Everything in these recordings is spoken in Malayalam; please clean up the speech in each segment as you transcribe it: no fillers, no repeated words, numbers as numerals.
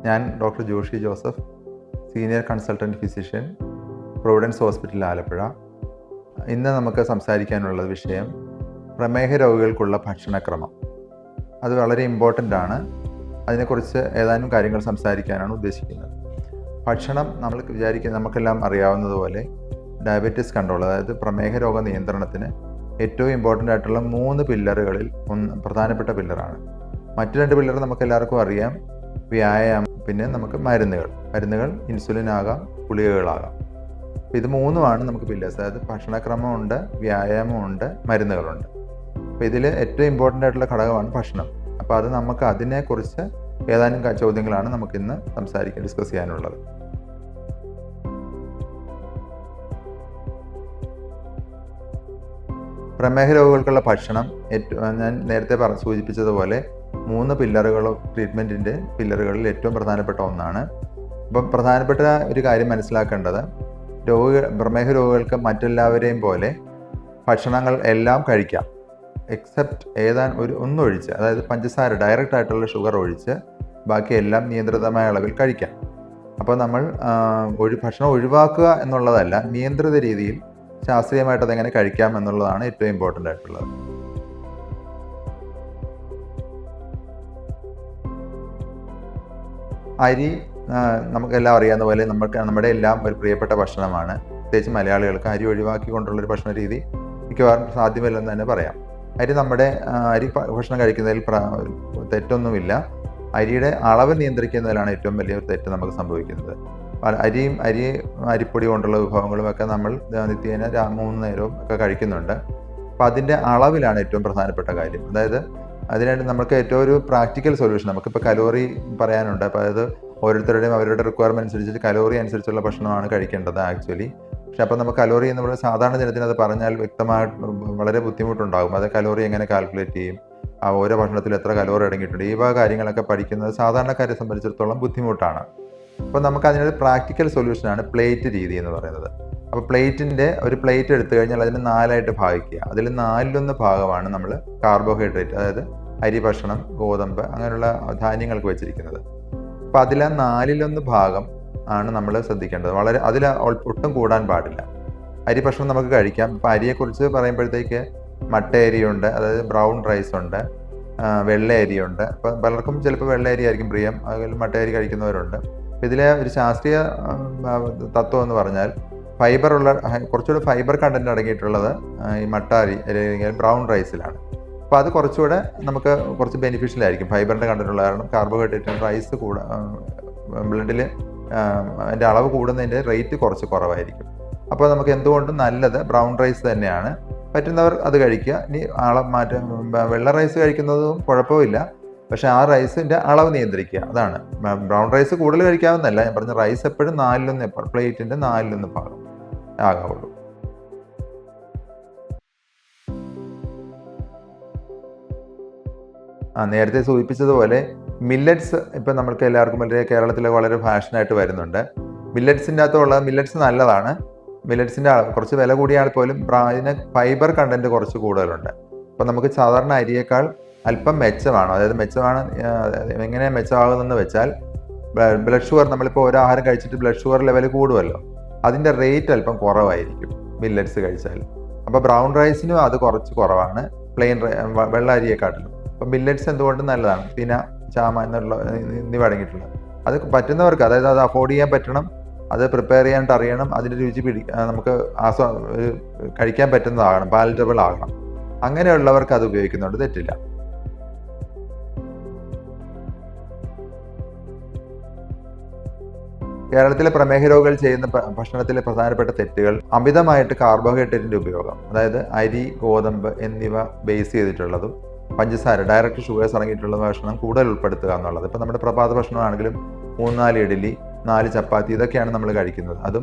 ഞാൻ doctor Joshi Joseph, senior consultant physician, Providence hospital Alappuzha. ഇന്ന് നമുക്ക് സംസാരിക്കാനുള്ള വിഷയം പ്രമേഹ രോഗികൾക്കുള്ള ഭക്ഷണക്രമം. അത് വളരെ ഇമ്പോർട്ടൻ്റ് ആണ്. അതിനെക്കുറിച്ച് ഏതാനും കാര്യങ്ങൾ സംസാരിക്കാനാണ് ഉദ്ദേശിക്കുന്നത്. ഭക്ഷണം നമ്മൾ നമുക്കെല്ലാം അറിയാവുന്നതുപോലെ ഡയബറ്റീസ് കൺട്രോൾ, അതായത് പ്രമേഹ രോഗ നിയന്ത്രണത്തിന് ഏറ്റവും ഇമ്പോർട്ടൻ്റ് ആയിട്ടുള്ള 3 പില്ലറുകളിൽ പ്രധാനപ്പെട്ട പില്ലറാണ്. മറ്റു 2 പില്ലർ നമുക്കെല്ലാവർക്കും അറിയാം. വ്യായാമം, പിന്നെ നമുക്ക് മരുന്നുകൾ ഇൻസുലിൻ ആകാം, ഗുളികകളാകാം. അപ്പോൾ ഇത് 3ആണ് നമുക്ക് പില്ലേഴ്സ്. അതായത് ഭക്ഷണക്രമമുണ്ട്, വ്യായാമമുണ്ട്, മരുന്നുകളുണ്ട്. അപ്പോൾ ഇതിൽ ഏറ്റവും ഇമ്പോർട്ടൻ്റ് ആയിട്ടുള്ള ഘടകമാണ് ഭക്ഷണം. അപ്പോൾ അത് നമുക്ക് അതിനെക്കുറിച്ച് ഏതാനും ചോദ്യങ്ങളാണ് നമുക്കിന്ന് ഡിസ്കസ് ചെയ്യാനുള്ളത്. പ്രമേഹ രോഗികൾക്കുള്ള ഭക്ഷണം ഞാൻ നേരത്തെ സൂചിപ്പിച്ചതുപോലെ 3 പില്ലറുകളോ ട്രീറ്റ്മെൻറ്റിൻ്റെ പില്ലറുകളിൽ ഏറ്റവും പ്രധാനപ്പെട്ട ഒന്നാണ്. അപ്പം പ്രധാനപ്പെട്ട ഒരു കാര്യം മനസ്സിലാക്കേണ്ടത്, പ്രമേഹ രോഗികൾക്ക് മറ്റെല്ലാവരെയും പോലെ ഭക്ഷണങ്ങൾ എല്ലാം കഴിക്കാം, എക്സെപ്റ്റ് ഒന്നൊഴിച്ച്, അതായത് പഞ്ചസാര, ഡയറക്റ്റ് ആയിട്ടുള്ള ഷുഗർ ഒഴിച്ച് ബാക്കി എല്ലാം നിയന്ത്രിതമായ അളവിൽ കഴിക്കാം. അപ്പോൾ നമ്മൾ ഭക്ഷണം ഒഴിവാക്കുക എന്നുള്ളതല്ല, നിയന്ത്രിത രീതിയിൽ ശാസ്ത്രീയമായിട്ട് അതെങ്ങനെ കഴിക്കാം എന്നുള്ളതാണ് ഏറ്റവും ഇമ്പോർട്ടൻ്റ് ആയിട്ടുള്ളത്. അരി നമുക്കെല്ലാം അറിയാവുന്ന പോലെ നമ്മുടെ എല്ലാം ഒരു പ്രിയപ്പെട്ട ഭക്ഷണമാണ്. പ്രത്യേകിച്ച് മലയാളികൾക്ക് അരി ഒഴിവാക്കിക്കൊണ്ടുള്ളൊരു ഭക്ഷണ രീതി മിക്കവാറും സാധ്യമല്ലെന്ന് തന്നെ പറയാം. അരി ഭക്ഷണം കഴിക്കുന്നതിൽ തെറ്റൊന്നുമില്ല. അരിയുടെ അളവ് നിയന്ത്രിക്കുന്നതിലാണ് ഏറ്റവും വലിയൊരു തെറ്റ് നമുക്ക് സംഭവിക്കുന്നത്. അരിപ്പൊടി കൊണ്ടുള്ള വിഭവങ്ങളുമൊക്കെ നമ്മൾ നിത്യേന 3 നേരവും ഒക്കെ കഴിക്കുന്നുണ്ട്. അപ്പം അതിൻ്റെ അളവിലാണ് ഏറ്റവും പ്രധാനപ്പെട്ട കാര്യം. അതായത് അതിനായിട്ട് നമുക്ക് ഏറ്റവും ഒരു പ്രാക്ടിക്കൽ സൊല്യൂഷൻ, നമുക്കിപ്പോൾ കലോറി പറയാനുണ്ട്. അപ്പോൾ അതായത് ഓരോരുത്തരുടെയും അവരുടെ റിക്വയർമെൻറ്റ് അനുസരിച്ച് കലോറി അനുസരിച്ചുള്ള ഭക്ഷണമാണ് കഴിക്കേണ്ടത് ആക്ച്വലി. പക്ഷെ അപ്പോൾ നമുക്ക് കലോറി എന്ന് പറയുന്നത് സാധാരണ ജനത്തിന് അത് പറഞ്ഞാൽ വ്യക്തമായിട്ട് വളരെ ബുദ്ധിമുട്ടുണ്ടാകും. അത് കലോറി എങ്ങനെ കാൽക്കുലേറ്റ് ചെയ്യും, ഓരോ ഭക്ഷണത്തിൽ എത്ര കലോറി അടങ്ങിയിട്ടുണ്ട്, ഈ വക കാര്യങ്ങളൊക്കെ പഠിക്കുന്നത് സാധാരണക്കാരെ സംബന്ധിച്ചിടത്തോളം ബുദ്ധിമുട്ടാണ്. അപ്പോൾ നമുക്ക് അതിനൊരു പ്രാക്ടിക്കൽ സൊല്യൂഷനാണ് പ്ലേറ്റ് രീതി എന്ന് പറയുന്നത്. അപ്പോൾ ഒരു പ്ലേറ്റ് എടുത്തു കഴിഞ്ഞാൽ അതിന് 4ആയിട്ട് ഭാഗിക്കുക. അതിൽ 4/1 ഭാഗമാണ് നമ്മൾ കാർബോഹൈഡ്രേറ്റ്, അതായത് അരി ഭക്ഷണം, ഗോതമ്പ്, അങ്ങനെയുള്ള ധാന്യങ്ങൾക്ക് വെച്ചിരിക്കുന്നത്. അപ്പോൾ അതിൽ 4/1 ഭാഗം ആണ് നമ്മൾ ശ്രദ്ധിക്കേണ്ടത്. അതിൽ ഒട്ടും കൂടാൻ പാടില്ല. അരി ഭക്ഷണം നമുക്ക് കഴിക്കാം. ഇപ്പോൾ അരിയെക്കുറിച്ച് പറയുമ്പോഴത്തേക്ക് മട്ട അരിയുണ്ട്, അതായത് ബ്രൗൺ റൈസ് ഉണ്ട്, വെള്ള അരിയുണ്ട്. അപ്പം പലർക്കും ചിലപ്പോൾ വെള്ള അരി ആയിരിക്കും പ്രിയം, അതിൽ മട്ട അരി കഴിക്കുന്നവരുണ്ട്. അപ്പോൾ ഇതിലെ ഒരു ശാസ്ത്രീയ തത്വം എന്ന് പറഞ്ഞാൽ കുറച്ചുകൂടെ ഫൈബർ കണ്ടന്റ് അടങ്ങിയിട്ടുള്ളത് ഈ മട്ട അരി അല്ലെങ്കിൽ ബ്രൗൺ റൈസിലാണ്. അപ്പോൾ അത് നമുക്ക് കുറച്ച് ബെനിഫിഷ്യൽ ആയിരിക്കും. ഫൈബറിൻ്റെ കണ്ടന്റ് ഉള്ള കാരണം കാർബോഹൈഡ്രേറ്റ് റൈസ് ബ്ലഡിൽ അതിൻ്റെ അളവ് കൂടുന്നതിൻ്റെ റേറ്റ് കുറച്ച് കുറവായിരിക്കും. അപ്പോൾ നമുക്ക് എന്തുകൊണ്ടും നല്ലത് ബ്രൗൺ റൈസ് തന്നെയാണ്. പറ്റുന്നവർ അത് കഴിക്കുക. ഇനി വെള്ള റൈസ് കഴിക്കുന്നതും കുഴപ്പമില്ല, പക്ഷേ ആ റൈസിൻ്റെ അളവ് നിയന്ത്രിക്കുക. അതാണ്. ബ്രൗൺ റൈസ് കൂടുതൽ കഴിക്കാവുന്നല്ല, ഞാൻ പറഞ്ഞ റൈസ് എപ്പോഴും 4/1 പ്ലേറ്റിൻ്റെ 4/1 ഭാഗം ആകാവുള്ളൂ. നേരത്തെ സൂചിപ്പിച്ചതുപോലെ മില്ലറ്റ്സ് ഇപ്പം നമ്മൾക്ക് എല്ലാവർക്കും കേരളത്തിൽ വളരെ ഫാഷനായിട്ട് വരുന്നുണ്ട്. മില്ലറ്റ്സ് നല്ലതാണ്. മില്ലറ്റ്സിൻ്റെ കുറച്ച് വില കൂടിയാൽ പോലും ഇതിന് ഫൈബർ കണ്ടന്റ് കുറച്ച് കൂടുതലുണ്ട്. അപ്പം നമുക്ക് സാധാരണ അരിയേക്കാൾ അല്പം മെച്ചമാണ്. അതായത് എങ്ങനെ മെച്ചമാകുന്നതെന്ന് വെച്ചാൽ, ബ്ലഡ് ഷുഗർ, നമ്മളിപ്പോൾ ഒരു ആഹാരം കഴിച്ചിട്ട് ബ്ലഡ് ഷുഗർ ലെവൽ കൂടുമല്ലോ, അതിൻ്റെ റേറ്റ് അല്പം കുറവായിരിക്കും മില്ലറ്റ്സ് കഴിച്ചാൽ. അപ്പോൾ ബ്രൗൺ റൈസിനും അത് കുറച്ച് കുറവാണ് വെള്ള അരിയെക്കാട്ടിലും. അപ്പം മില്ലറ്റ്സ് എന്തുകൊണ്ടും നല്ലതാണ്. തിന, ചാമ എന്നിവ അടങ്ങിയിട്ടുള്ളത്. അത് പറ്റുന്നവർക്ക്, അതായത് അത് അഫോർഡ് ചെയ്യാൻ പറ്റണം, അത് പ്രിപ്പയർ ചെയ്യാനായിട്ട് അറിയണം, അതിൻ്റെ രുചി നമുക്ക് കഴിക്കാൻ പറ്റുന്നതാകണം, പാലറ്റബിൾ ആകണം. അങ്ങനെയുള്ളവർക്ക് അത് ഉപയോഗിക്കുന്നുണ്ട്, തെറ്റില്ല. കേരളത്തിലെ പ്രമേഹ രോഗികൾ ചെയ്യുന്ന ഭക്ഷണത്തിലെ പ്രധാനപ്പെട്ട തെറ്റുകൾ: അമിതമായിട്ട് കാർബോഹൈഡ്രേറ്റിൻ്റെ ഉപയോഗം, അതായത് അരി, ഗോതമ്പ് എന്നിവ ബേസ് ചെയ്തിട്ടുള്ളതും പഞ്ചസാര, ഡയറക്റ്റ് ഷുഗേഴ്സ് അടങ്ങിയിട്ടുള്ള ഭക്ഷണം കൂടുതൽ ഉൾപ്പെടുത്തുക എന്നുള്ളത്. ഇപ്പം നമ്മുടെ പ്രഭാത ഭക്ഷണമാണെങ്കിലും 3-4 ഇഡ്ഡലി, 4 ചപ്പാത്തി, ഇതൊക്കെയാണ് നമ്മൾ കഴിക്കുന്നത്.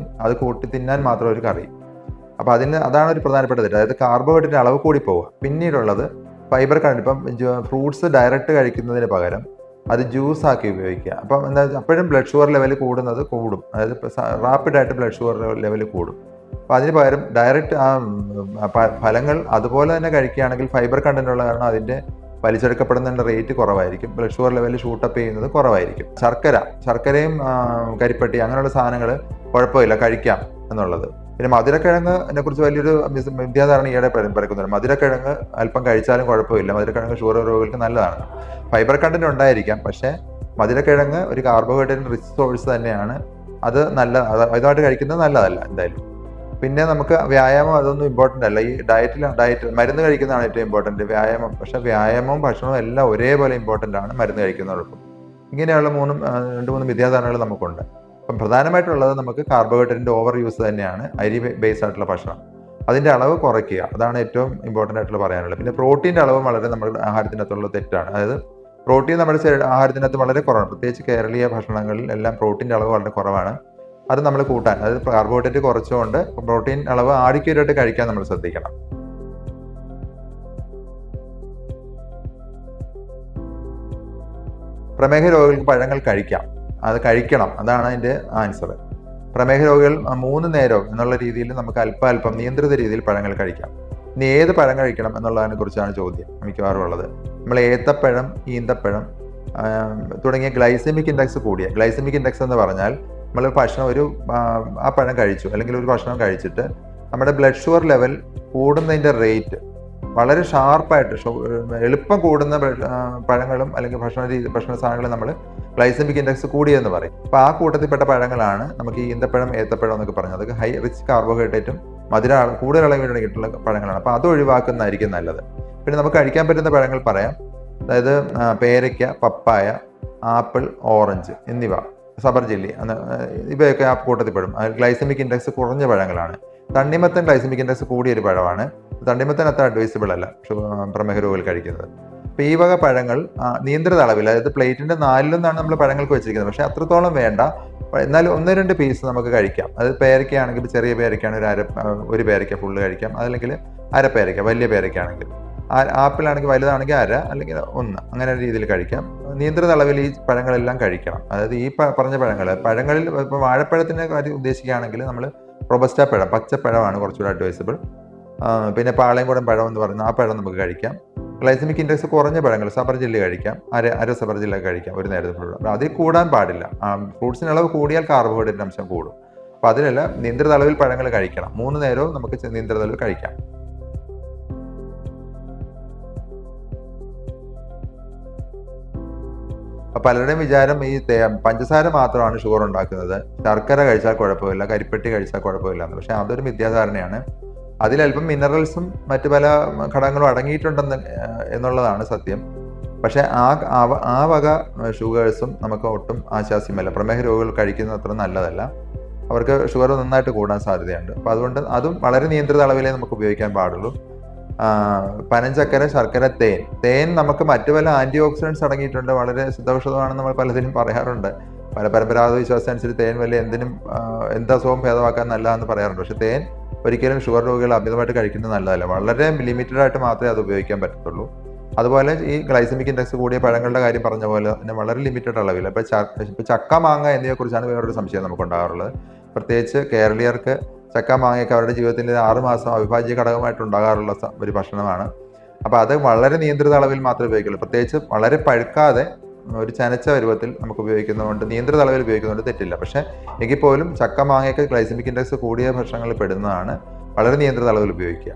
അത് കൂട്ടി തിന്നാൻ മാത്രം ഒരു കറി. അപ്പോൾ അതാണ് ഒരു പ്രധാനപ്പെട്ട തെറ്റ്. അതായത് കാർബോഹൈഡ്രേറ്റിൻ്റെ അളവ് കൂടി പോവുക. പിന്നീടുള്ളത് ഫൈബർ കണ്ടന്റ്. ഇപ്പം ഫ്രൂട്ട്സ് ഡയറക്റ്റ് കഴിക്കുന്നതിന് പകരം അത് ജ്യൂസാക്കി ഉപയോഗിക്കുക. അപ്പം അപ്പോഴും ബ്ലഡ് ഷുഗർ ലെവൽ കൂടും. അതായത് റാപ്പിഡായിട്ട് ബ്ലഡ് ഷുഗർ ലെവൽ കൂടും. അപ്പോൾ അതിന് പകരം ഡയറക്റ്റ് ഫലങ്ങൾ അതുപോലെ തന്നെ കഴിക്കുകയാണെങ്കിൽ ഫൈബർ കണ്ടന്റ് ഉള്ള കാരണം അതിൻ്റെ വലിച്ചെടുക്കപ്പെടുന്നതിൻ്റെ റേറ്റ് കുറവായിരിക്കും, ബ്ലഡ് ഷുഗർ ലെവൽ ഷൂട്ടപ്പ് ചെയ്യുന്നത് കുറവായിരിക്കും. ശർക്കരയും കരിപ്പട്ടി അങ്ങനെയുള്ള സാധനങ്ങൾ കുഴപ്പമില്ല, കഴിക്കാം എന്നുള്ളത്. പിന്നെ മധുരക്കിഴങ്ങിനെ കുറിച്ച് വലിയൊരു വിദ്യാധാരണ ഈയിടെ പറയുന്നുണ്ട്. മധുരക്കിഴങ്ങ് അല്പം കഴിച്ചാലും കുഴപ്പമില്ല, മധുരക്കിഴങ്ങ് ഷുഗർ രോഗികൾക്ക് നല്ലതാണ്. ഫൈബർ കണ്ടന്റ് ഉണ്ടായിരിക്കാം, പക്ഷേ മധുരക്കിഴങ്ങ് ഒരു കാർബോഹൈഡ്രേറ്റ് റിച്ച് സോഴ്സ് തന്നെയാണ്. അത് ഇതുമായിട്ട് കഴിക്കുന്നത് നല്ലതല്ല എന്തായാലും. പിന്നെ നമുക്ക് വ്യായാമം അതൊന്നും ഇമ്പോർട്ടൻ്റ് അല്ല. ഈ ഡയറ്റ് മരുന്ന് കഴിക്കുന്നതാണ് ഏറ്റവും ഇമ്പോർട്ടൻറ്റ്. വ്യായാമം, പക്ഷേ വ്യായാമവും ഭക്ഷണവും എല്ലാം ഒരേപോലെ ഇമ്പോർട്ടൻ്റ് ആണ് മരുന്ന് കഴിക്കുന്നവർക്കും. ഇങ്ങനെയുള്ള 2-3 വിദ്യാധാരണകൾ നമുക്കുണ്ട്. അപ്പം പ്രധാനമായിട്ടുള്ളത് നമുക്ക് കാർബോഹൈഡ്രേറ്റിൻ്റെ ഓവർ യൂസ് തന്നെയാണ്. അരി ബേസ് ആയിട്ടുള്ള ഭക്ഷണം, അതിൻ്റെ അളവ് കുറയ്ക്കുക, അതാണ് ഏറ്റവും ഇമ്പോർട്ടൻ്റ് ആയിട്ടുള്ള പറയാനുള്ളത്. പിന്നെ പ്രോട്ടീൻ്റെ അളവ് വളരെ നമ്മുടെ ആഹാരത്തിനകത്തുള്ള തെറ്റാണ്. അതായത് പ്രോട്ടീൻ നമ്മുടെ ആഹാരത്തിനകത്ത് വളരെ കുറവാണ്. പ്രത്യേകിച്ച് കേരളീയ ഭക്ഷണങ്ങളിൽ എല്ലാം പ്രോട്ടീൻ്റെ അളവ് വളരെ കുറവാണ്. അത് നമ്മൾ കൂട്ടാൻ, അതായത് കാർബോഹൈഡ്രേറ്റ് കുറച്ചുകൊണ്ട് പ്രോട്ടീൻ അളവ് ആഡിക്വേറ്റായിട്ട് കഴിക്കാൻ നമ്മൾ ശ്രദ്ധിക്കണം. പ്രമേഹ രോഗികൾക്ക് പഴങ്ങൾ കഴിക്കാം, അത് കഴിക്കണം, അതാണ് അതിൻ്റെ ആൻസർ. പ്രമേഹ രോഗികൾ 3 നേരം എന്നുള്ള രീതിയിൽ നമുക്ക് അല്പം നിയന്ത്രിത രീതിയിൽ പഴങ്ങൾ കഴിക്കാം. ഇനി ഏത് പഴം കഴിക്കണം എന്നുള്ളതിനെ കുറിച്ചാണ് ചോദ്യം മിക്കവാറും ഉള്ളത്. നമ്മൾ ഏത്തപ്പഴം, ഈന്തപ്പഴം തുടങ്ങിയ ഗ്ലൈസെമിക് ഇൻഡെക്സ് കൂടിയ, ഗ്ലൈസെമിക് ഇൻഡെക്സ് എന്ന് പറഞ്ഞാൽ നമ്മൾ ആ പഴം കഴിച്ചു അല്ലെങ്കിൽ ഒരു ഭക്ഷണം കഴിച്ചിട്ട് നമ്മുടെ ബ്ലഡ് ഷുഗർ ലെവൽ കൂടുന്നതിൻ്റെ റേറ്റ് വളരെ ഷാർപ്പായിട്ട് എളുപ്പം കൂടുന്ന പഴങ്ങളും അല്ലെങ്കിൽ ഭക്ഷണ സാധനങ്ങളും നമ്മൾ ഗ്ലൈസെമിക് ഇൻഡെക്സ് കൂടിയെന്ന് പറയും. അപ്പോൾ ആ കൂട്ടത്തിൽപ്പെട്ട പഴങ്ങളാണ് നമുക്ക് ഈ ഈന്തപ്പഴം, ഏത്തപ്പഴം എന്നൊക്കെ പറഞ്ഞത്. അതൊക്കെ ഹൈ റിച്ച് കാർബോഹൈഡ്രേറ്റും കൂടുതൽ അളവിലുള്ള പഴങ്ങളാണ്. അപ്പോൾ അത് ഒഴിവാക്കുന്നതായിരിക്കും നല്ലത്. പിന്നെ നമുക്ക് കഴിക്കാൻ പറ്റുന്ന പഴങ്ങൾ പറയാം. അതായത് പേരയ്ക്ക, പപ്പായ, ആപ്പിൾ, ഓറഞ്ച് എന്നിവ, സബർജില്ലി, ഇവയൊക്കെ ആ കൂട്ടത്തിൽ പെടും. ഗ്ലൈസെമിക് ഇൻഡെക്സ് കുറഞ്ഞ പഴങ്ങളാണ്. തണ്ണിമത്തൻ ഗ്ലൈസെമിക് ഇൻഡെക്സ് കൂടിയൊരു പഴമാണ്. തണ്ണിമത്തൻ അത്ര അഡ്വൈസബിൾ അല്ല പ്രമേഹ രോഗികൾ കഴിക്കുന്നത്. അപ്പോൾ ഈ വക പഴങ്ങൾ നിയന്ത്രിത അളവിൽ, അതായത് പ്ലേറ്റിൻ്റെ 4 നമ്മൾ പഴങ്ങൾക്ക് വെച്ചിരിക്കുന്നത്, പക്ഷേ അത്രത്തോളം വേണ്ട. എന്നാലും 1-2 പീസ് നമുക്ക് കഴിക്കാം. അത് പേരയ്ക്കയാണെങ്കിൽ, ചെറിയ പേരയ്ക്കാണ് ഒരു പേരയ്ക്ക ഫുള്ള് കഴിക്കാം, അതല്ലെങ്കിൽ അരപ്പേരയ്ക്ക, വലിയ പേരയ്ക്കാണെങ്കിൽ. ആപ്പിൾ ആണെങ്കിൽ വലുതാണെങ്കിൽ 1/2 അല്ലെങ്കിൽ 1, അങ്ങനെ രീതിയിൽ കഴിക്കാം. നിയന്ത്രിത അളവിൽ ഈ പഴങ്ങളെല്ലാം കഴിക്കണം. അതായത് ഈ പറഞ്ഞ പഴങ്ങളിൽ ഇപ്പോൾ വാഴപ്പഴത്തിൻ്റെ കാര്യം ഉദ്ദേശിക്കുകയാണെങ്കിൽ നമ്മൾ റോബസ്റ്റ പഴം, പച്ചപ്പഴമാണ് കുറച്ചുകൂടി അഡ്വൈസബിൾ. പിന്നെ പാളയംകുടം പഴം എന്ന് പറയുന്ന ആ പഴം നമുക്ക് കഴിക്കാം. ഗ്ലൈസെമിക് ഇൻഡെക്സ് കുറഞ്ഞ പഴങ്ങൾ, സബർജില്ലി കഴിക്കാം, അര സബർജില്ല കഴിക്കാം ഒരു നേരത്തിലുള്ള. അതിൽ കൂടാൻ പാടില്ല. ഫ്രൂട്ട്സിന് അളവ് കൂടിയാൽ കാർബോഹൈഡ്രേറ്റ് അംശം കൂടും. അപ്പോൾ അതിനല്ല, നിയന്ത്രിത അളവിൽ പഴങ്ങൾ കഴിക്കണം. 3 നേരവും നമുക്ക് നിയന്ത്രിത അളവിൽ കഴിക്കാം. പലരുടെയും വിചാരം ഈ പഞ്ചസാര മാത്രമാണ് ഷുഗർ ഉണ്ടാക്കുന്നത്, ശർക്കര കഴിച്ചാൽ കുഴപ്പമില്ല, കരിപ്പെട്ടി കഴിച്ചാൽ കുഴപ്പമില്ല എന്ന്. പക്ഷേ അതൊരു മിഥ്യാധാരണയാണ്. അതിലല്പം മിനറൽസും മറ്റു പല ഘടകങ്ങളും എന്നുള്ളതാണ് സത്യം. പക്ഷേ ആ വക ഷുഗേഴ്സും നമുക്ക് ഒട്ടും ആശാസ്യമല്ല. പ്രമേഹ രോഗികൾ കഴിക്കുന്നത് അത്ര നല്ലതല്ല. അവർക്ക് ഷുഗർ നന്നായിട്ട് കൂടാൻ സാധ്യതയുണ്ട്. അപ്പോൾ അതുകൊണ്ട് അതും വളരെ നിയന്ത്രിത അളവിലേ നമുക്ക് ഉപയോഗിക്കാൻ പാടുള്ളൂ. പനഞ്ചക്കര, ശർക്കര, തേൻ നമുക്ക് മറ്റു പല ആൻറ്റി ഓക്സിഡൻസ് അടങ്ങിയിട്ടുണ്ട്, വളരെ സിദ്ധൌഷധമാണെന്ന് നമ്മൾ പലതിനും പറയാറുണ്ട്. പല പരമ്പരാഗത വിശ്വാസം അനുസരിച്ച് തേൻ വലിയ എന്തസുഖവും ഭേദമാക്കാൻ നല്ലതെന്ന് പറയാറുണ്ട്. പക്ഷേ തേൻ ഒരിക്കലും ഷുഗർ രോഗികൾ അമിതമായിട്ട് കഴിക്കുന്നത് നല്ലതല്ല. വളരെ ലിമിറ്റഡ് ആയിട്ട് മാത്രമേ അത് ഉപയോഗിക്കാൻ പറ്റത്തുള്ളൂ. അതുപോലെ ഈ ഗ്ലൈസെമിക് ഇൻഡെക്സ് കൂടിയ പഴങ്ങളുടെ കാര്യം പറഞ്ഞ പോലെ തന്നെ വളരെ ലിമിറ്റഡ് അളവിൽ. ഇപ്പോൾ ചക്ക, മാങ്ങ എന്നിവയെക്കുറിച്ചാണ് വേറൊരു സംശയം നമുക്കുണ്ടാകാറുള്ളത്. പ്രത്യേകിച്ച് കേരളീയർക്ക് ചക്ക, മാങ്ങയൊക്കെ അവരുടെ ജീവിതത്തിൽ 6 മാസം അവിഭാജ്യ ഘടകമായിട്ടുണ്ടാകാറുള്ള ഒരു ഭക്ഷണമാണ്. അപ്പോൾ അത് വളരെ നിയന്ത്രിത അളവിൽ മാത്രമേ ഉപയോഗിക്കുള്ളൂ. പ്രത്യേകിച്ച് വളരെ പഴുക്കാതെ ഒരു ചനച്ച പരുവത്തിൽ നമുക്ക് ഉപയോഗിക്കുന്നതുകൊണ്ട്, നിയന്ത്രിത അളവിൽ ഉപയോഗിക്കുന്നതുകൊണ്ട് തെറ്റില്ല. പക്ഷേ എങ്കിൽ പോലും ചക്ക, മാങ്ങയൊക്കെ ഗ്ലൈസെമിക് ഇൻഡെക്സ് കൂടിയ ഭക്ഷണങ്ങളിൽ പെടുന്നതാണ്. വളരെ നിയന്ത്രിത അളവിൽ ഉപയോഗിക്കുക.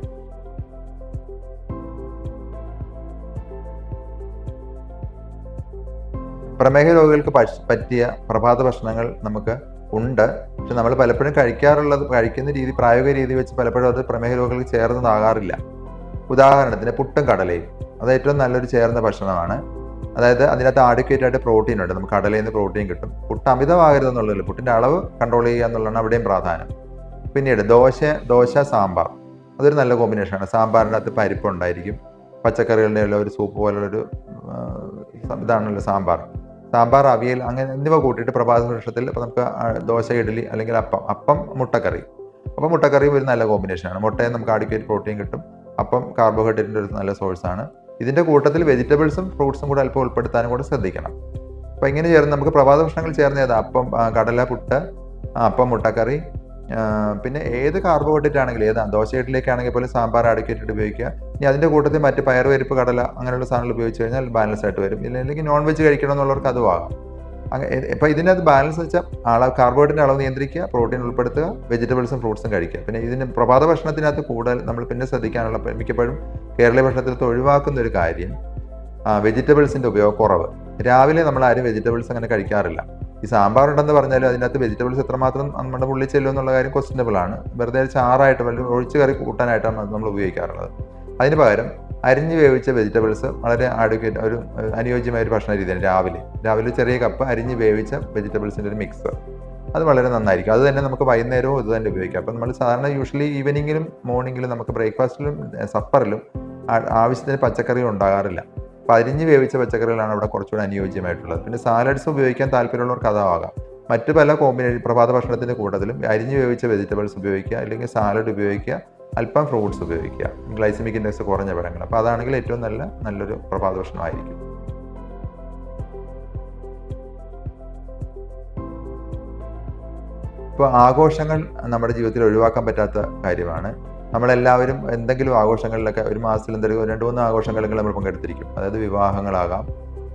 പ്രമേഹ രോഗികൾക്ക് പറ്റിയ പ്രഭാത ഭക്ഷണങ്ങൾ നമുക്ക് ഉണ്ട്. പക്ഷെ നമ്മൾ പലപ്പോഴും കഴിക്കുന്ന രീതി, പ്രായോഗിക രീതി വെച്ച് പലപ്പോഴും അത് പ്രമേഹ രോഗികൾക്ക് ചേർന്നതാകാറില്ല. ഉദാഹരണത്തിന് പുട്ടും കടലയും, അത് ഏറ്റവും നല്ലൊരു ചേർന്ന ഭക്ഷണമാണ്. അതായത് അതിനകത്ത് ആഡിക്വേറ്റ് ആയിട്ട് പ്രോട്ടീൻ ഉണ്ട്. നമുക്ക് കടലയിൽ നിന്ന് പ്രോട്ടീൻ കിട്ടും. പുട്ട് അമിതമാകരുതെന്നുള്ളതില്ല, പുട്ടിൻ്റെ അളവ് കൺട്രോൾ ചെയ്യുക എന്നുള്ളതാണ് അവിടെയും പ്രാധാന്യം. പിന്നീട് ദോശ, സാമ്പാർ, അതൊരു നല്ല കോമ്പിനേഷനാണ്. സാമ്പാറിൻ്റെ അകത്ത് പരിപ്പുണ്ടായിരിക്കും, പച്ചക്കറികളുടെ എല്ലാം ഒരു സൂപ്പ് പോലുള്ളൊരു ഇതാണല്ലോ സാമ്പാർ, അവിയൽ അങ്ങനെ എന്നിവ കൂട്ടിയിട്ട് പ്രഭാത ഭക്ഷണത്തിൽ ഇപ്പോൾ നമുക്ക് ദോശ, ഇഡ്ഡലി അല്ലെങ്കിൽ അപ്പം മുട്ടക്കറി. അപ്പം മുട്ടക്കറിയും ഒരു നല്ല കോമ്പിനേഷനാണ്. മുട്ടയിൽ നമുക്ക് ആഡിക്വേറ്റ് പ്രോട്ടീൻ കിട്ടും. അപ്പം കാർബോഹൈഡ്രേറ്റിൻ്റെ ഒരു നല്ല സോഴ്സാണ്. ഇതിൻ്റെ കൂട്ടത്തിൽ വെജിറ്റബിൾസും ഫ്രൂട്ട്സും കൂടെ അല്പം ഉൾപ്പെടുത്താനും കൂടെ ശ്രദ്ധിക്കണം. അപ്പോൾ ഇങ്ങനെ ചേർന്ന് നമുക്ക് പ്രഭാത ഭക്ഷണങ്ങൾ ചേർന്ന് അപ്പം, കടല, പുട്ട്, അപ്പം, മുട്ടക്കറി, പിന്നെ ഏത് കാർബോഹൈഡ്രേറ്റ് ആണെങ്കിലും ദോശ ഇഡ്ഡലിയൊക്കെയാണെങ്കിൽ പോലും സാമ്പാർ അടക്കിയിട്ടിട്ട് ഉപയോഗിക്കുക. ഇനി അതിൻ്റെ കൂട്ടത്തിൽ മറ്റ് പയർ, പരിപ്പ്, കടല അങ്ങനെയുള്ള സാധനങ്ങൾ ഉപയോഗിച്ച് കഴിഞ്ഞാൽ ബാലൻസ് ആയിട്ട് വരും. ഇല്ലെങ്കിൽ നോൺ വെജ് കഴിക്കണം എന്നുള്ളവർക്ക് അതും ആകാം. ഇപ്പം ഇതിനകത്ത് ബാലൻസ് വെച്ചാൽ കാർബോഹൈഡ്രേറ്റിൻ്റെ അളവ് നിയന്ത്രിക്കുക, പ്രോട്ടീൻ ഉൾപ്പെടുത്തുക, വെജിറ്റബിൾസും ഫ്രൂട്ട്സും കഴിക്കുക. പിന്നെ ഇതിന് പ്രഭാത ഭക്ഷണത്തിനകത്ത് കൂടുതൽ നമ്മൾ പിന്നെ ശ്രദ്ധിക്കാനുള്ള മിക്കപ്പോഴും കേരളീയ ഭക്ഷണത്തിൽ ഒഴിവാക്കുന്ന ഒരു കാര്യം വെജിറ്റബിൾസിൻ്റെ ഉപയോഗം കുറവ്. രാവിലെ നമ്മൾ ആരും വെജിറ്റബിൾസ് അങ്ങനെ കഴിക്കാറില്ല. ഈ സാമ്പാർ ഉണ്ടെന്ന് പറഞ്ഞാലും അതിനകത്ത് വെജിറ്റബിൾസ് എത്രമാത്രം നമ്മുടെ ഉള്ളിൽ ചെല്ലും എന്നുള്ള കാര്യം ക്വസ്റ്റ്യനബിൾ ആണ്. വെറുതെ ചാറായിട്ട് വല്ല ഒഴിച്ച് കറി കൂട്ടാനായിട്ടാണ് നമ്മൾ ഉപയോഗിക്കാറുള്ളത്. അതിന് പകരം അരിഞ്ഞ് വേവിച്ച വെജിറ്റബിൾസ് വളരെ ഒരു അനുയോജ്യമായ ഒരു ഭക്ഷണ രീതിയാണ്. രാവിലെ ചെറിയ കപ്പ് അരിഞ്ഞ് വേവിച്ച വെജിറ്റബിൾസിൻ്റെ ഒരു മിക്സ്, അത് വളരെ നന്നായിരിക്കും. അത് തന്നെ നമുക്ക് വൈകുന്നേരവും ഇത് തന്നെ ഉപയോഗിക്കാം. അപ്പം നമ്മൾ സാധാരണ യൂഷ്വലി ഈവനിങ്ങിലും മോർണിംഗിലും നമുക്ക് ബ്രേക്ക്ഫാസ്റ്റിലും സപ്പറിലും ആവശ്യത്തിന് പച്ചക്കറികൾ ഉണ്ടാകാറില്ല. അപ്പോൾ അരിഞ്ഞ് വേവിച്ച പച്ചക്കറികളാണ് അവിടെ കുറച്ചുകൂടി അനുയോജ്യമായിട്ടുള്ളത്. പിന്നെ സാലഡ്സ് ഉപയോഗിക്കാൻ താല്പര്യമുള്ളവർക്ക് അതാവാം. മറ്റു പല പ്രഭാത ഭക്ഷണത്തിൻ്റെ കൂട്ടത്തിലും അരിഞ്ഞ് വേവിച്ച വെജിറ്റബിൾസ് ഉപയോഗിക്കുക, അല്ലെങ്കിൽ സാലഡ് ഉപയോഗിക്കുക, അല്പം ഫ്രൂട്ട്സ് ഉപയോഗിക്കുക, ഗ്ലൈസമിക് ഇൻഡെക്സ് കുറഞ്ഞ പഴങ്ങൾ. അപ്പോൾ അതാണെങ്കിൽ ഏറ്റവും നല്ലൊരു പ്രഭാത ഭക്ഷണമായിരിക്കും. ഇപ്പോൾ ആഘോഷങ്ങൾ നമ്മുടെ ജീവിതത്തിൽ ഒഴിവാക്കാൻ പറ്റാത്ത കാര്യമാണ്. നമ്മളെല്ലാവരും എന്തെങ്കിലും ആഘോഷങ്ങളിലൊക്കെ ഒരു മാസത്തിൽ എന്തെങ്കിലും 2-3 ആഘോഷങ്ങളെങ്കിലും നമ്മൾ പങ്കെടുത്തിരിക്കും. അതായത് വിവാഹങ്ങളാകാം,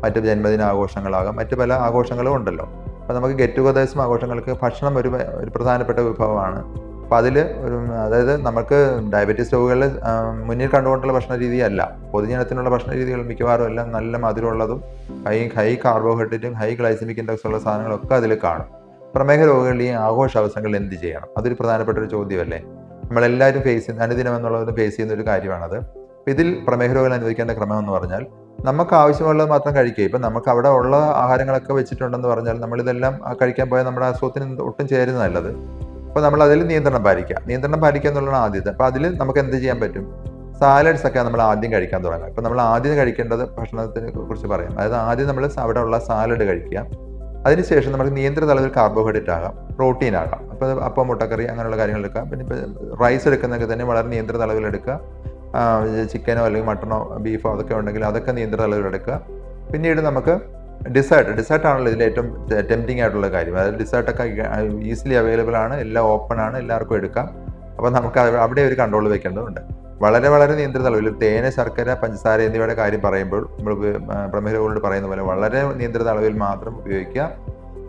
മറ്റ് ജന്മദിന ആഘോഷങ്ങളാകാം, മറ്റ് പല ആഘോഷങ്ങളും ഉണ്ടല്ലോ. അപ്പോൾ നമുക്ക് ഗെറ്റ് ടുഗദേഴ്സും ആഘോഷങ്ങൾക്ക് ഭക്ഷണം ഒരു പ്രധാനപ്പെട്ട വിഭവമാണ്. അപ്പോൾ അതിൽ അതായത് നമുക്ക് ഡയബറ്റീസ് രോഗികളിൽ മുന്നിൽ കണ്ടുകൊണ്ടുള്ള ഭക്ഷണ രീതിയല്ല. പൊതുജനത്തിനുള്ള ഭക്ഷണ രീതികൾ മിക്കവാറും എല്ലാം നല്ല മധുരമുള്ളതും ഹൈ കാർബോഹൈഡ്രേറ്റും ഹൈ ഗ്ലൈസമിക് ഇൻഡെക്സ് ഉള്ള സാധനങ്ങളൊക്കെ അതിൽ കാണും. പ്രമേഹ രോഗികളിൽ ഈ ആഘോഷ അവസരങ്ങളിൽ എന്ത് ചെയ്യണം? അതൊരു പ്രധാനപ്പെട്ട ഒരു ചോദ്യമല്ലേ. നമ്മളെല്ലാവരും അനുദിനം എന്നുള്ളത് ഫേസ് ചെയ്യുന്ന ഒരു കാര്യമാണത്. ഇതിൽ പ്രമേഹ രോഗികൾ അനുവദിക്കേണ്ട ക്രമം എന്ന് പറഞ്ഞാൽ നമുക്ക് ആവശ്യമുള്ളത് മാത്രം കഴിക്കുക. ഇപ്പം നമുക്ക് അവിടെ ഉള്ള ആഹാരങ്ങളൊക്കെ വെച്ചിട്ടുണ്ടെന്ന് പറഞ്ഞാൽ നമ്മളിതെല്ലാം കഴിക്കാൻ പോയാൽ നമ്മുടെ അസുഖത്തിന് ഒട്ടും ചേരുന്നതല്ലത്. അപ്പോൾ നമ്മൾ അതിൽ നിയന്ത്രണം പാലിക്കുക എന്നുള്ളതാണ് ആദ്യത്തെ. അപ്പോൾ അതിൽ നമുക്ക് എന്ത് ചെയ്യാൻ പറ്റും? സാലഡ്സ് ഒക്കെ നമ്മൾ ആദ്യം കഴിക്കാൻ തുടങ്ങുക. ഇപ്പം നമ്മൾ ആദ്യം കഴിക്കേണ്ടത് ഭക്ഷണത്തിനെ കുറിച്ച് പറയാം. അതായത് ആദ്യം നമ്മൾ അവിടെ ഉള്ള സാലഡ് കഴിക്കുക. അതിനുശേഷം നമുക്ക് നിയന്ത്രിത അളവിൽ കാർബോഹൈഡ്രേറ്റ് ആകാം, പ്രോട്ടീൻ ആകാം. അപ്പോൾ മുട്ടക്കറി അങ്ങനെയുള്ള കാര്യങ്ങൾ എടുക്കാം. പിന്നെ ഇപ്പോൾ റൈസ് എടുക്കുന്നതൊക്കെ തന്നെ വളരെ നിയന്ത്രിത അളവിൽ എടുക്കുക. ചിക്കനോ അല്ലെങ്കിൽ മട്ടണോ ബീഫോ അതൊക്കെ ഉണ്ടെങ്കിൽ അതൊക്കെ നിയന്ത്രിത അളവിൽ എടുക്കുക. പിന്നീട് നമുക്ക് ഡിസേർട്ട് ആണല്ലോ ഇതിൽ ഏറ്റവും ടെംപ്റ്റിംഗ് ആയിട്ടുള്ള കാര്യം. അതായത് ഡിസേർട്ടൊക്കെ ഈസിലി അവൈലബിൾ ആണ്, എല്ലാം ഓപ്പൺ ആണ്, എല്ലാവർക്കും എടുക്കാം. അപ്പോൾ നമുക്ക് അവിടെ ഒരു കൺട്രോൾ വെക്കേണ്ടതുണ്ട്. വളരെ നിയന്ത്രിത അളവിൽ തേന്, ശർക്കര, പഞ്ചസാര എന്നിവയുടെ കാര്യം പറയുമ്പോൾ നമ്മൾ പ്രമേഹ രോഗികളോട് പറയുന്ന പോലെ വളരെ നിയന്ത്രിത അളവിൽ മാത്രം ഉപയോഗിക്കുക.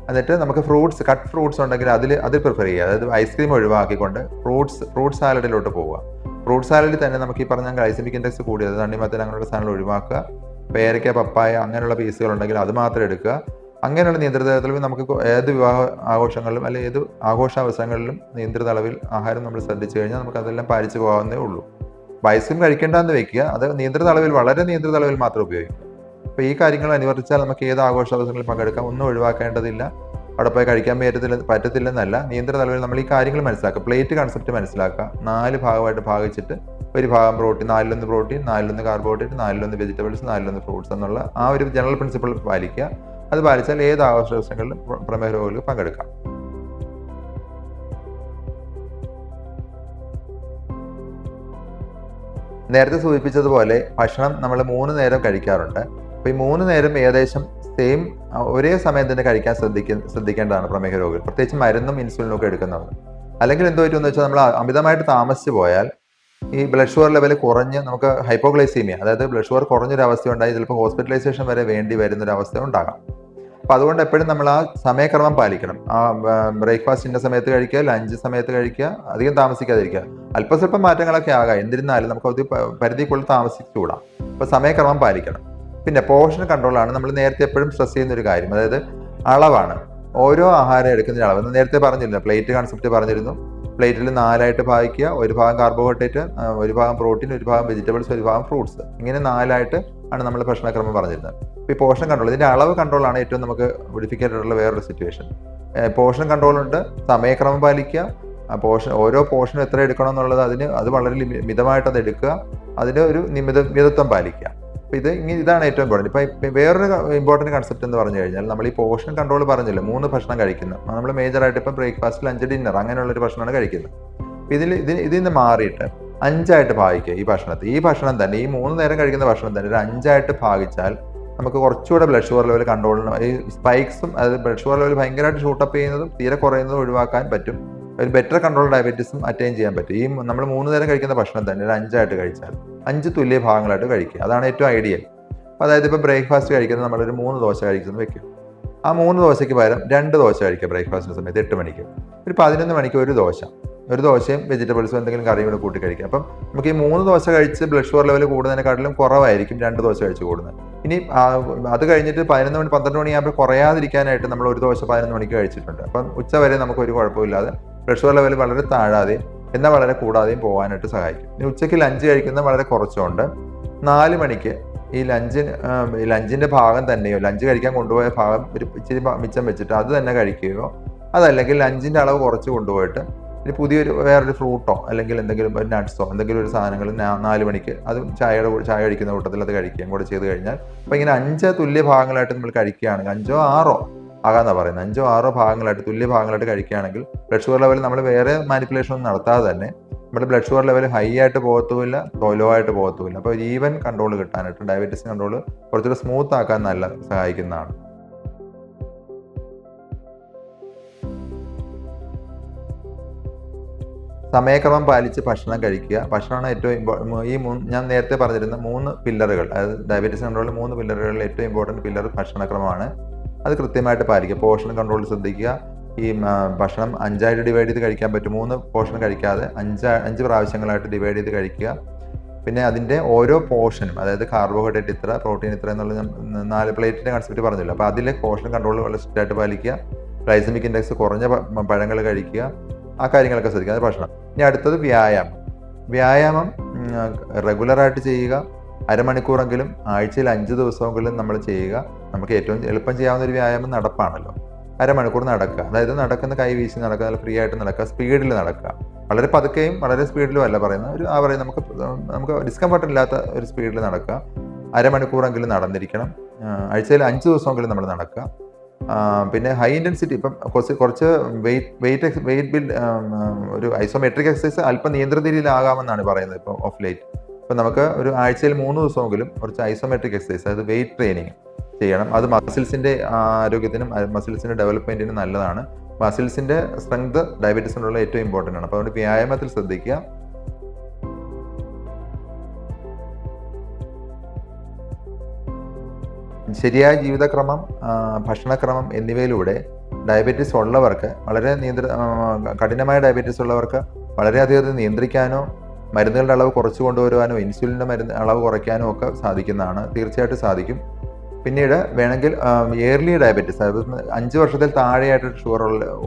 എന്നിട്ട് നമുക്ക് കട്ട് ഫ്രൂട്ട്സ് ഉണ്ടെങ്കിൽ അതിൽ പ്രിഫർ ചെയ്യുക. അതായത് ഐസ്ക്രീം ഒഴിവാക്കിക്കൊണ്ട് ഫ്രൂട്ട് സാലഡിലോട്ട് പോവുക. ഫ്രൂട്ട് സാലഡിൽ തന്നെ നമുക്ക് ഈ പറഞ്ഞ ഗ്ലൈസമിക് ഇൻഡെക്സ് കൂടിയത് തണ്ണിമത്തൻ അങ്ങനെയുള്ള സാധനങ്ങൾ ഒഴിവാക്കുക. പേരയ്ക്ക, പപ്പായ അങ്ങനെയുള്ള പീസുകൾ ഉണ്ടെങ്കിൽ അത് മാത്രം എടുക്കുക. അങ്ങനെയുള്ള നിയന്ത്രിത അളവിൽ നമുക്ക് ഏത് വിവാഹ ആഘോഷങ്ങളിലും അല്ലെങ്കിൽ ഏത് ആഘോഷാവസരങ്ങളിലും നിയന്ത്രിത അളവിൽ ആഹാരം നമ്മൾ ശ്രദ്ധിച്ചു കഴിഞ്ഞാൽ നമുക്ക് അതെല്ലാം പാലിച്ചു പോകാവുന്നേ ഉള്ളൂ. ഐസ്ക്രീം കഴിക്കേണ്ടെന്ന് വെക്കുക, അത് നിയന്ത്രിത അളവിൽ വളരെ നിയന്ത്രിത അളവിൽ മാത്രം ഉപയോഗിക്കുക. അപ്പോൾ ഈ കാര്യങ്ങൾ അനുവർത്തിച്ചാൽ നമുക്ക് ഏത് ആഘോഷാവസരങ്ങളിൽ പങ്കെടുക്കാം, ഒന്നും ഒഴിവാക്കേണ്ടതില്ല. അവിടെ പോയി കഴിക്കാൻ പറ്റത്തില്ലെന്നല്ല, നിയന്ത്രിത അളവിൽ നമ്മൾ ഈ കാര്യങ്ങൾ മനസ്സിലാക്കുക. പ്ലേറ്റ് കൺസെപ്റ്റ് മനസ്സിലാക്കുക. 4 ഭാഗമായിട്ട് ഭാഗിച്ചിട്ട് ഒരു ഭാഗം protein, 4-1 protein, 4-1 carbohydrate, 4-1 vegetables, 4-1 fruits എന്നുള്ള ആ ഒരു ജനറൽ പ്രിൻസിപ്പിൾ പാലിക്കുക. അത് പാലിച്ചാൽ ഏത് ആഘോഷാവസരങ്ങളിലും പ്രമേഹ രോഗികൾക്ക് പങ്കെടുക്കാം. നേരത്തെ സൂചിപ്പിച്ചതുപോലെ ഭക്ഷണം നമ്മൾ 3 നേരം കഴിക്കാറുണ്ട്. അപ്പോൾ ഈ 3 നേരം ഏകദേശം ഒരേ സമയം തന്നെ കഴിക്കാൻ ശ്രദ്ധിക്കേണ്ടതാണ് പ്രമേഹ രോഗികൾ, പ്രത്യേകിച്ച് മരുന്നും ഇൻസുലിനും ഒക്കെ എടുക്കുന്നവർ. അല്ലെങ്കിൽ എന്ത് പറ്റുമെന്ന് വെച്ചാൽ നമ്മൾ അമിതമായിട്ട് താമസിച്ച് പോയാൽ ഈ ബ്ലഡ് ഷുഗർ ലെവൽ കുറഞ്ഞ് നമുക്ക് ഹൈപ്പോഗ്ലൈസീമിയ, അതായത് ബ്ലഡ് ഷുഗർ കുറഞ്ഞൊരവസ്ഥ ഉണ്ടായി ചിലപ്പോൾ ഹോസ്പിറ്റലൈസേഷൻ വരെ വേണ്ടി വരുന്നൊരവസ്ഥ ഉണ്ടാകാം. അപ്പോൾ അതുകൊണ്ട് എപ്പോഴും നമ്മൾ ആ സമയക്രമം പാലിക്കണം. ബ്രേക്ക്ഫാസ്റ്റിൻ്റെ സമയത്ത് കഴിക്കുക, ലഞ്ച് സമയത്ത് കഴിക്കുക, അധികം താമസിക്കാതിരിക്കുക. അല്പസ്വല്പം മാറ്റങ്ങളൊക്കെ ആകാം, എന്നിരുന്നാലും നമുക്ക് അത് പരിധിക്കുള്ളിൽ താമസിച്ചുകൂടാം. അപ്പോൾ സമയക്രമം പാലിക്കണം. പിന്നെ പോർഷൻ കൺട്രോളാണ് നമ്മൾ നേരത്തെ എപ്പോഴും സ്ട്രെസ് ചെയ്യുന്ന ഒരു കാര്യം. അതായത് അളവാണ്. ഓരോ ആഹാരം എടുക്കുന്ന അളവ് നേരത്തെ പറഞ്ഞിരുന്നു, പ്ലേറ്റ് കൺസെപ്റ്റ് പറഞ്ഞിരുന്നു. പ്ലേറ്റിൽ 4 ഭാഗിക്കുക. ഒരു ഭാഗം കാർബോഹൈഡ്രേറ്റ്, ഒരു ഭാഗം പ്രോട്ടീൻ, ഒരു ഭാഗം വെജിറ്റബിൾസ്, ഒരു ഭാഗം ഫ്രൂട്ട്സ്. ഇങ്ങനെ 4 ആണ് നമ്മൾ ഭക്ഷണക്രമം പറഞ്ഞിരുന്നത്. ഇപ്പോൾ ഈ പോർഷൻ കൺട്രോൾ, ഇതിൻ്റെ അളവ് കൺട്രോളാണ് ഏറ്റവും നമുക്ക് ഡിഫിക്കൽട്ട് ആയിട്ടുള്ള വേറൊരു സിറ്റുവേഷൻ. പോർഷൻ കൺട്രോളുണ്ട്, സമയക്രമം പാലിക്കുക. ഓരോ പോർഷനും എത്ര എടുക്കണം എന്നുള്ളത് അത് വളരെ മിതമായിട്ട് അത് എടുക്കുക. അതിൻ്റെ ഒരു മിതത്വം പാലിക്കുക. അപ്പോൾ ഇതാണ് ഏറ്റവും ഇമ്പോർട്ടൻറ്റ്. ഇപ്പം വേറൊരു ഇമ്പോർട്ടൻറ്റ് കൺസെപ്റ്റ് എന്ന് പറഞ്ഞു കഴിഞ്ഞാൽ നമ്മൾ ഈ പോർഷൻ കൺട്രോൾ പറഞ്ഞില്ല, 3 ഭക്ഷണം കഴിക്കുന്നത് നമ്മൾ മേജറായിട്ട് ഇപ്പം ബ്രേക്ക്ഫാസ്റ്റ്, ലഞ്ച്, ഡിന്നർ അങ്ങനെയുള്ളൊരു ഭക്ഷണമാണ് കഴിക്കുന്നത്. ഇതിൽ നിന്ന് മാറിയിട്ട് 5 ഭാഗിക്കുക. ഈ ഭക്ഷണം തന്നെ, ഈ 3 നേരം കഴിക്കുന്ന ഭക്ഷണം തന്നെ ഒരു 5 ഭാഗിച്ചാൽ നമുക്ക് കുറച്ചുകൂടെ ബ്ലഡ് ഷുഗർ ലെവൽ കൺട്രോളിന് ഈ സ്പൈക്സും, അതായത് ബ്ലഡ് ഷുഗർ ലെവൽ ഭയങ്കരമായിട്ട് ഷൂട്ടപ്പ് ചെയ്യുന്നതും തീരെ കുറയുന്നതും ഒഴിവാക്കാൻ പറ്റും. ഒരു ബെറ്റർ കൺട്രോൾ ഡയബറ്റീസും അറ്റൈൻ ചെയ്യാൻ പറ്റും. ഈ നമ്മൾ 3 നേരം കഴിക്കുന്ന ഭക്ഷണം തന്നെ ഒരു 5 ആയിട്ട് കഴിച്ചാൽ 5 തുല്യ ഭാഗങ്ങളായിട്ട് കഴിക്കുക. അതാണ് ഏറ്റവും ഐഡിയൽ. അതായത് ഇപ്പോൾ ബ്രേക്ക്ഫാസ്റ്റ് കഴിക്കുന്നത് നമ്മളൊരു 3 ദോശ കഴിക്കുന്നു വെക്കും. ആ 3 ദോശയ്ക്ക് പകരം 2 ദോശ കഴിക്കുക ബ്രേക്ക്ഫാസ്റ്റിൻ്റെ സമയത്ത് 8 മണിക്ക്. ഒരു 11 മണിക്ക് ഒരു ദോശയും വെജിറ്റബിൾസും എന്തെങ്കിലും കറിയും കൂടെ കൂട്ടി കഴിക്കുക. അപ്പം നമുക്ക് ഈ 3 ദോശ കഴിച്ച് ബ്ലഡ് ഷുഗർ ലെവൽ കൂടുന്നതിനെക്കാട്ടിലും കുറവായിരിക്കും 2 ദോശ കഴിച്ച് കൂടുന്നത്. ഇനി അത് കഴിഞ്ഞിട്ട് 11 മണി 12 മണിയാകുമ്പോൾ കുറയാതിരിക്കാനായിട്ട് നമ്മൾ ഒരു ദോശ 11 മണിക്ക് കഴിച്ചിട്ടുണ്ട്. അപ്പം ഉച്ച വരെ നമുക്ക് ഒരു കുഴപ്പമില്ലാതെ ബ്ലഡ് ഷുഗർ ലെവൽ വളരെ താഴാതെയും എന്നാൽ വളരെ കൂടാതെയും പോകാനായിട്ട് സഹായിക്കും. ഇനി ഉച്ചയ്ക്ക് ലഞ്ച് കഴിക്കുന്നത് വളരെ കുറച്ചുകൊണ്ട് 4 മണിക്ക് ഈ ലഞ്ചിൻ്റെ ഭാഗം തന്നെയോ ലഞ്ച് കഴിക്കാൻ കൊണ്ടുപോയ ഭാഗം ഒരു ഇച്ചിരി മിച്ചം വെച്ചിട്ട് അത് തന്നെ കഴിക്കുകയോ, അതല്ലെങ്കിൽ ലഞ്ചിൻ്റെ അളവ് കുറച്ച് കൊണ്ടുപോയിട്ട് ഇനി വേറൊരു ഫ്രൂട്ടോ അല്ലെങ്കിൽ എന്തെങ്കിലും ഒരു നട്ട്സോ എന്തെങ്കിലും ഒരു സാധനങ്ങൾ 4 മണിക്ക് അത് ചായ കഴിക്കുന്ന കൂട്ടത്തിൽ അത് കഴിക്കുകയും കൂടെ ചെയ്ത് കഴിഞ്ഞാൽ അപ്പോൾ ഇങ്ങനെ 5 തുല്യ ഭാഗങ്ങളായിട്ട് നമ്മൾ കഴിക്കുകയാണെങ്കിൽ 5 6 ആകാന്നാണ് പറയുന്നത്. 5 6 ഭാഗങ്ങളായിട്ട് തുല്യ ഭാഗങ്ങളായിട്ട് കഴിക്കുകയാണെങ്കിൽ ബ്ലഡ് ഷുഗർ ലെവൽ നമ്മൾ വേറെ മാനിപ്പുലേഷൻ ഒന്നും നടത്താതെ തന്നെ നമ്മുടെ ബ്ലഡ് ഷുഗർ ലെവൽ ഹൈ ആയിട്ട് പോകത്തുമില്ല, ലോ ആയിട്ട് പോകത്തുമില്ല. അപ്പോൾ ഈവൻ കൺട്രോൾ കിട്ടാനായിട്ട് ഡയബറ്റീസ് കൺട്രോൾ കുറച്ചുകൂടി സ്മൂത്ത് ആക്കാൻ സഹായിക്കുന്നതാണ്. സമയക്രമം പാലിച്ച് ഭക്ഷണം കഴിക്കുക. ഭക്ഷണമാണ് ഏറ്റവും ഞാൻ നേരത്തെ പറഞ്ഞിരുന്ന 3 പില്ലറുകൾ, അതായത് ഡയബറ്റീസ് കൺട്രോളിൽ 3 പില്ലറുകളിൽ ഏറ്റവും ഇമ്പോർട്ടൻറ്റ് പില്ലർ ഭക്ഷണക്രമമാണ്. അത് കൃത്യമായിട്ട് പാലിക്കുക. പോർഷൻ കൺട്രോൾ ശ്രദ്ധിക്കുക. ഈ ഭക്ഷണം 5 ആയിട്ട് ഡിവൈഡ് ചെയ്ത് കഴിക്കാൻ പറ്റും. 3 പോർഷൻ കഴിക്കാതെ 5 പ്രാവശ്യങ്ങളായിട്ട് ഡിവൈഡ് ചെയ്ത് കഴിക്കുക. പിന്നെ അതിൻ്റെ ഓരോ പോർഷനും, അതായത് കാർബോഹൈഡ്രേറ്റ് ഇത്ര, പ്രോട്ടീൻ ഇത്ര എന്നുള്ള 4 പ്ലേറ്റിൻ്റെ കൺസെപ്റ്റ് പറഞ്ഞില്ല. അപ്പോൾ അതിലെ പോർഷൻ കൺട്രോൾ വളരെ സ്ട്രിക്റ്റായിട്ട് പാലിക്കുക. ഗ്ലൈസമിക് ഇൻഡെക്സ് കുറഞ്ഞ പഴങ്ങൾ കഴിക്കുക. ആ കാര്യങ്ങളൊക്കെ ശ്രദ്ധിക്കുക. അത് ഭക്ഷണം. ഇനി അടുത്തത് വ്യായാമം റെഗുലറായിട്ട് ചെയ്യുക. അരമണിക്കൂറെങ്കിലും ആഴ്ചയിൽ 5 ദിവസമെങ്കിലും നമ്മൾ ചെയ്യുക. നമുക്ക് ഏറ്റവും എളുപ്പം ചെയ്യാവുന്ന ഒരു വ്യായാമം നടപ്പാണല്ലോ. അരമണിക്കൂർ നടക്കുക. അതായത് നടക്കുന്ന കൈ വീശി നടക്കുക, നല്ല ഫ്രീ ആയിട്ട് നടക്കുക, സ്പീഡിൽ നടക്കുക. വളരെ പതുക്കെയും വളരെ സ്പീഡിലും അല്ല പറയുന്നത്, ഒരു പറയുന്നത് നമുക്ക് ഡിസ്കംഫർട്ട് ഇല്ലാത്ത ഒരു സ്പീഡിൽ നടക്കുക. അരമണിക്കൂറെങ്കിലും നടന്നിരിക്കണം. ആഴ്ചയിൽ 5 ദിവസമെങ്കിലും നമ്മൾ നടക്കുക. പിന്നെ ഹൈ ഇൻറ്റൻസിറ്റി, ഇപ്പം കുറച്ച് വെയിറ്റ് ബിൽഡ്, ഒരു ഐസോമെട്രിക് എക്സസൈസ് അല്പം നിയന്ത്രിത രീതിയിലാകാമെന്നാണ് പറയുന്നത് ഇപ്പോൾ ഓഫ് ലേറ്റ്. ഇപ്പം നമുക്ക് ഒരു ആഴ്ചയിൽ 3 ദിവസമെങ്കിലും കുറച്ച് ഐസോമെട്രിക് എക്സസൈസ്, അതായത് വെയിറ്റ് ട്രെയിനിങ് ചെയ്യണം. അത് മസിൽസിൻ്റെ ആരോഗ്യത്തിനും മസിൽസിൻ്റെ ഡെവലപ്മെൻറ്റിനും നല്ലതാണ്. മസിൽസിൻ്റെ സ്ട്രെങ്ത് ഡയബറ്റീസിനുള്ള ഏറ്റവും ഇമ്പോർട്ടൻ്റ് ആണ്. അപ്പോൾ അതുകൊണ്ട് വ്യായാമത്തിൽ ശ്രദ്ധിക്കുക. ശരിയായ ജീവിതക്രമം, ഭക്ഷണക്രമം എന്നിവയിലൂടെ ഡയബറ്റീസ് ഉള്ളവർക്ക് കഠിനമായ ഡയബറ്റീസ് ഉള്ളവർക്ക് വളരെയധികം നിയന്ത്രിക്കാനോ മരുന്നുകളുടെ അളവ് കുറച്ച് കൊണ്ടുവരുവാനോ ഇൻസുലിൻ്റെ അളവ് കുറയ്ക്കാനോ ഒക്കെ സാധിക്കുന്നതാണ്. തീർച്ചയായിട്ടും സാധിക്കും. പിന്നീട് വേണമെങ്കിൽ ഇയർലി ഡയബറ്റീസ്, അതായത് 5 വർഷത്തിൽ താഴെയായിട്ട് ഷുഗർ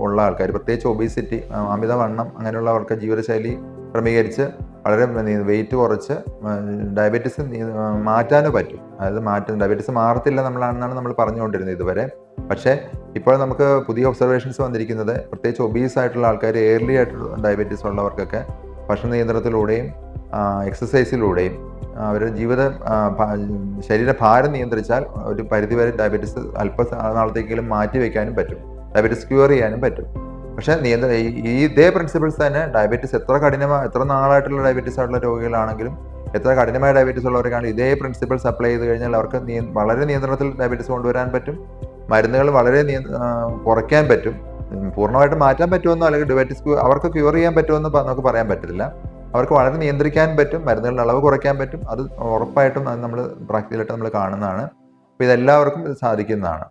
ഉള്ള ആൾക്കാർ, പ്രത്യേകിച്ച് ഒബീസിറ്റി, അമിതവണ്ണം അങ്ങനെയുള്ളവർക്ക് ജീവിതശൈലി ക്രമീകരിച്ച് വളരെ വെയിറ്റ് കുറച്ച് ഡയബറ്റീസ് മാറ്റാനോ പറ്റും. അതായത് ഡയബറ്റീസ് മാറത്തില്ല നമ്മൾ പറഞ്ഞുകൊണ്ടിരുന്നത് ഇതുവരെ. പക്ഷേ ഇപ്പോൾ നമുക്ക് പുതിയ ഒബ്സർവേഷൻസ് വന്നിരിക്കുന്നത്, പ്രത്യേകിച്ച് ഒബീസ് ആയിട്ടുള്ള ആൾക്കാർ, എയർലി ആയിട്ടുള്ള ഡയബറ്റീസ് ഉള്ളവർക്കൊക്കെ ഭക്ഷണ നിയന്ത്രണത്തിലൂടെയും എക്സസൈസിലൂടെയും അവരുടെ ശരീരഭാരം നിയന്ത്രിച്ചാൽ ഒരു പരിധിവരെ ഡയബറ്റീസ് നാളത്തേക്കെങ്കിലും മാറ്റി വയ്ക്കാനും പറ്റും, ഡയബറ്റീസ് ക്യൂർ ചെയ്യാനും പറ്റും. പക്ഷേ ഇതേ പ്രിൻസിപ്പിൾസ് തന്നെ ഡയബറ്റീസ് എത്ര നാളായിട്ടുള്ള ഡയബറ്റീസ് ആയിട്ടുള്ള രോഗികളാണെങ്കിലും, എത്ര കഠിനമായ ഡയബറ്റീസ് ഉള്ളവർക്കാണെങ്കിലും ഇതേ പ്രിൻസിപ്പിൾസ് അപ്ലൈ ചെയ്ത് കഴിഞ്ഞാൽ അവർക്ക് വളരെ നിയന്ത്രണത്തിൽ ഡയബറ്റീസ് കൊണ്ടുവരാൻ പറ്റും. മരുന്നുകൾ വളരെ കുറയ്ക്കാൻ പറ്റും. പൂർണ്ണമായിട്ട് മാറ്റാൻ പറ്റുമെന്നോ അല്ലെങ്കിൽ ഡയബറ്റീസ് അവർക്ക് ക്യൂർ ചെയ്യാൻ പറ്റുമെന്ന് നമുക്ക് പറയാൻ പറ്റില്ല. അവർക്ക് വളരെ നിയന്ത്രിക്കാൻ പറ്റും, മരുന്നുകളുടെ അളവ് കുറയ്ക്കാൻ പറ്റും. അത് ഉറപ്പായിട്ടും നമ്മൾ പ്രാക്ടിക്കലായിട്ട് നമ്മൾ കാണുന്നതാണ്. അപ്പോൾ ഇതെല്ലാവർക്കും സാധിക്കുന്നതാണ്.